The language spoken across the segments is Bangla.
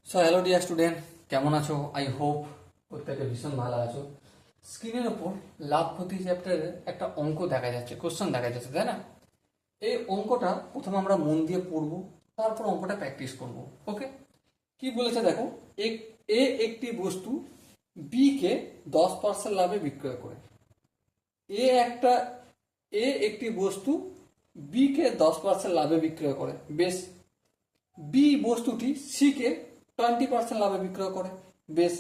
সো হ্যালো ডিয়ার স্টুডেন্ট, কেমন আছো? আই হোপ প্রত্যেকে ভীষণ ভালো আছো। স্ক্রিনের ওপর লাভ ক্ষতি চ্যাপ্টারের একটা অঙ্ক দেখা যাচ্ছে, কোশ্চেন দেখা যাচ্ছে, তাই না? এই অঙ্কটা প্রথমে আমরা মন দিয়ে পড়বো, তারপর অঙ্কটা প্র্যাকটিস করব। ওকে, কি বলেছে দেখো। এ একটি বস্তু বি কে 10% লাভে বিক্রয় করে। এ একটা এ একটি বস্তু বি কে 10% লাভে বিক্রয় করে। বেশ। বি বস্তুটি সি কে 20% লাভে বিক্রয় করে। বেশ।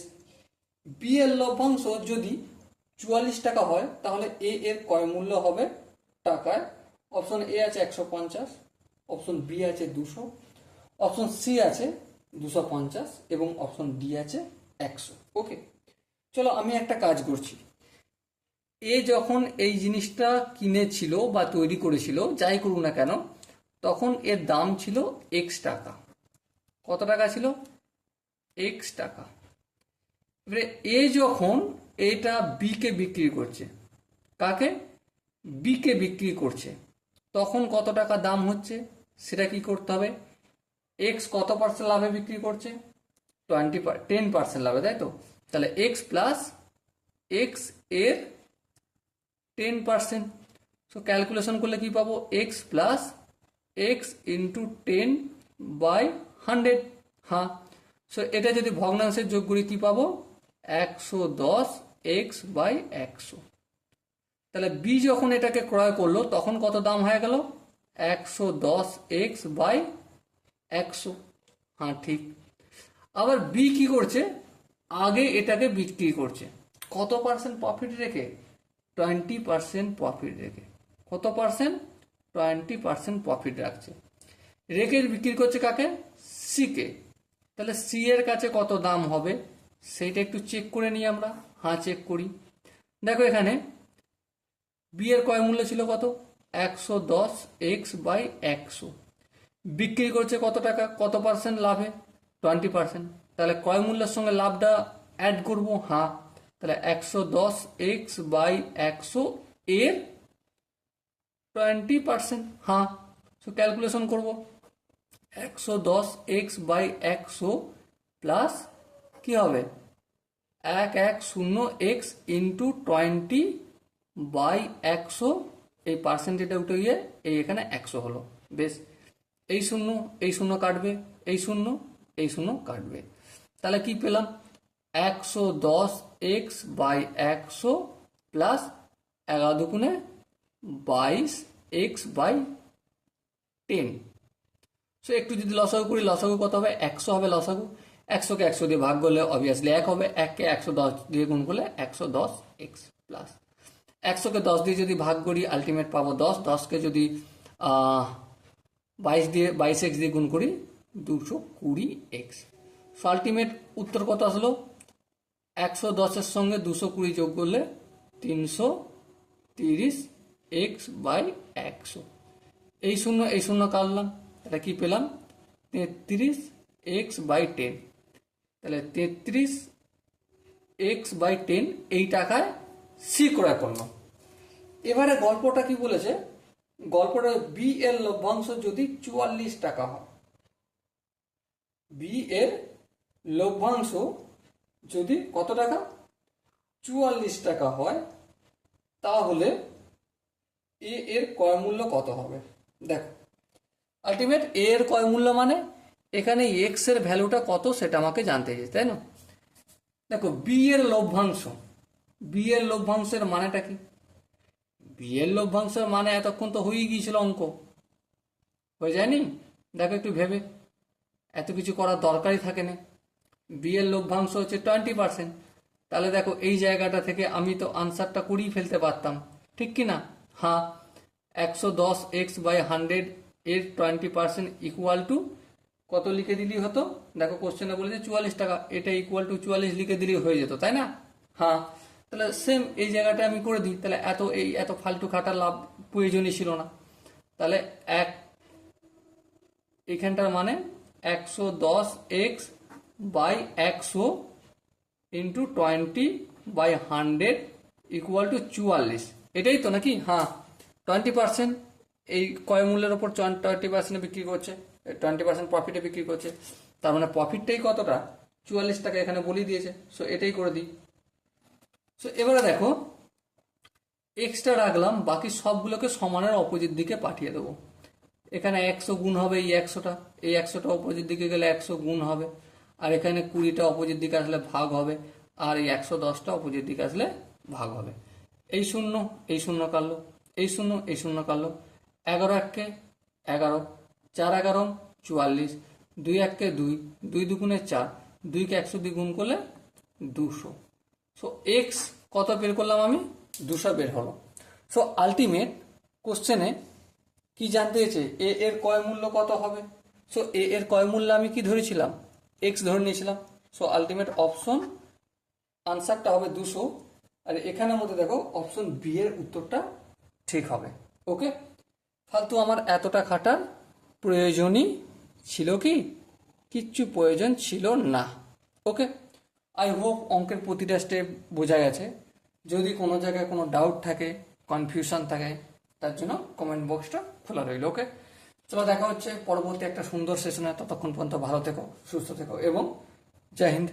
বি এর লভ্যাংশ যদি 44 টাকা হয়, তাহলে এ এর ক্রয় মূল্য হবে টাকায়। অপশন এ আছে 150, অপশন বি আছে 200, অপশন সি আছে 250 এবং অপশন ডি আছে 100। ওকে, চলো আমি একটা কাজ করছি। এ যখন এই জিনিসটা কিনেছিল বা তৈরি করেছিল, যাই করুক না কেন, তখন এর দাম ছিল এক্স টাকা। কত টাকা ছিল? এক্স টাকা। এবারে এ যখন এটা বি কে বিক্রি করছে, কাকে? বি কে বিক্রি করছে, তখন কত টাকা দাম হচ্ছে সেটা কি করতে হবে। এক্স কত পার্সেন্ট লাভে বিক্রি করছে? 10% লাভে, তাই তো? তাহলে এক্স প্লাস এক্স এর 10%। সো ক্যালকুলেশন করলে কি পাবো? X plus x into 10/100। হ্যাঁ, সো এটা যদি ভগ্নাংশের যোগ করি কি পাবো? 110x/100। তাহলে বি যখন এটাকে ক্রয় করলো তখন কত দাম হয়ে গেল? 110x/100। হ্যাঁ, ঠিক। আবার বি কি করছে? আগে এটাকে বিক্রি করছে কত পার্সেন্ট প্রফিট রেখে? 20% প্রফিট রেখে। কত পার্সেন্ট? 20% প্রফিট রাখছে, রেখে বিক্রি করছে কাকে? C K. তাহলে সি এর কাছে কত দাম হবে সেইটা একটু চেক করে নিই আমরা। হ্যাঁ, চেক করি। দেখো এখানে বি এর ক্রয় মূল্য ছিল কত? 110x/100। বিক্রি করছে কত টাকা? কত পার্সেন্ট লাভে? 20%। তাহলে ক্রয় মূল্যের সঙ্গে লাভটা অ্যাড করব। হ্যাঁ, তাহলে 110x/100 এর 20%। হ্যাঁ, সো ক্যালকুলেশন করব। 110x/100 প্লাস কি হবে? 110x into 20/100। এই পার্সেন্টেজটা উঠে গিয়ে এই এখানে 100 হলো। বেশ। এই শূন্য এই শূন্য কাটবে, এই শূন্য এই শূন্য কাটবে। তাহলে কি পেলাম? 110x/100 প্লাস 11 দুগুণে 22x/10। সো একটু যদি লসাগু করি, লসাগু কত হবে? 100 হবে লসাগু। 100কে 100 দিয়ে ভাগ করলে অবভিয়াসলি 1 হবে। 1কে 110 দিয়ে গুণ করলে 110x প্লাস 100কে 10 দিয়ে যদি ভাগ করি আলটিমেট পাবো 10। 10কে যদি 22x দিয়ে গুণ করি 220x। সো আলটিমেট উত্তর কত আসলো? 110-এর সঙ্গে 220 যোগ করলে 330x/100। এই শূন্য এই শূন্য কাটলাম, তাহলে কি পেলাম? 33x/10। তাহলে 33x/10 এই টাকায় সি ক্রয় করলো। এবারে গল্পটা কি বলেছে? গল্পটা বি এর লভ্যাংশ যদি 44 টাকা হয়, বি এর লভ্যাংশ যদি কত টাকা? 44 টাকা হয়, তাহলে এ এর ক্রয় মূল্য কত হবে? দেখো, আলটিমেট এ এর ক্রয় মূল্য মানে এখানে এক্স এর ভ্যালুটা কত সেটা আমাকে জানতে চাই, তাই না? দেখো, বি এর লভ্যাংশ, বি এর লভ্যাংশের মানেটা কি? বি এর লভ্যাংশের মানে এতক্ষণ তো হয়েই গিয়েছিল, অঙ্ক হয়ে যায়নি? দেখো একটু ভেবে, এত কিছু করার দরকারই থাকে না। বি এর লভ্যাংশ হচ্ছে 20%। তাহলে দেখো এই জায়গাটা থেকে আমি তো আনসারটা করেই ফেলতে পারতাম, ঠিক কি না? হ্যাঁ, 110x/100 এর 20% ইকুয়াল টু কত লিখে দিলেই হতো? দেখো কোশ্চেনে বলেছে 44 টাকা, এটা ইকুয়াল টু 44 লিখে দিলেই হয়ে যেত, তাই না? হ্যাঁ, তাহলে সেম এই জায়গাটা আমি করে দিই, তাহলে এত ফালতু খাটার লাভ প্রয়োজনই ছিল না। তাহলে এখানটার মানে 110x/100 ইন্টু 20/100 ইকুয়াল টু 44। এটাই তো নাকি? হ্যাঁ, 20% এই ক্রয় মূল্যের ওপর 20% বিক্রি করছে, 20% প্রফিটে বিক্রি করছে। তার মানে প্রফিটটাই কতটা, 44 টাকা এখানে বলে দিয়েছে। সো এটাই করে দিই। সো এবারে দেখো এক্সট্রা রাখলাম, বাকি সবগুলোকে সমানের অপোজিট দিকে পাঠিয়ে দেবো। এখানে 100 গুণ হবে এই 100টা, এই 100টা অপোজিট দিকে গেলে 100 গুণ হবে, আর এখানে 20টা অপোজিট দিকে আসলে ভাগ হবে, আর এই 110টা অপোজিট দিকে আসলে ভাগ হবে। এই শূন্য এই শূন্য কাটলো, এই শূন্য এই শূন্য কাটলো, 11 এককে 11, 4 11 44, 2 এককে 2, 2 দুগুণে 4, 2কে 100 দিয়ে গুণ করলে 200। সো এক্স কত বের করলাম আমি, 200 বের হলো। সো আলটিমেট কোশ্চেনে কি জানতে চেয়েছে, এ এর ক্রয় মূল্য কত হবে। সো এ এর ক্রয় মূল্য আমি কি ধরেছিলাম, এক্স ধরে নিয়েছিলাম। সো আলটিমেট অপশন আনসারটা হবে 200। আর এখানের মধ্যে দেখো অপশন বি এর উত্তরটা ঠিক হবে। ওকে, ফালতু আমার এতটা খাটার প্রয়োজনই ছিল কি, কিচ্ছু প্রয়োজন ছিল না। ওকে, আই হোপ অঙ্কের প্রতিটা স্টেপ বোঝা গেছে। যদি কোনো জায়গায় কোনো ডাউট থাকে, কনফিউশন থাকে, তার জন্য কমেন্ট বক্সটা খোলা রইল। ওকে, চলো দেখা হচ্ছে পরবর্তী একটা সুন্দর সেশনে। ততক্ষণ পর্যন্ত ভালো থেকো, সুস্থ থেকো এবং জয় হিন্দ।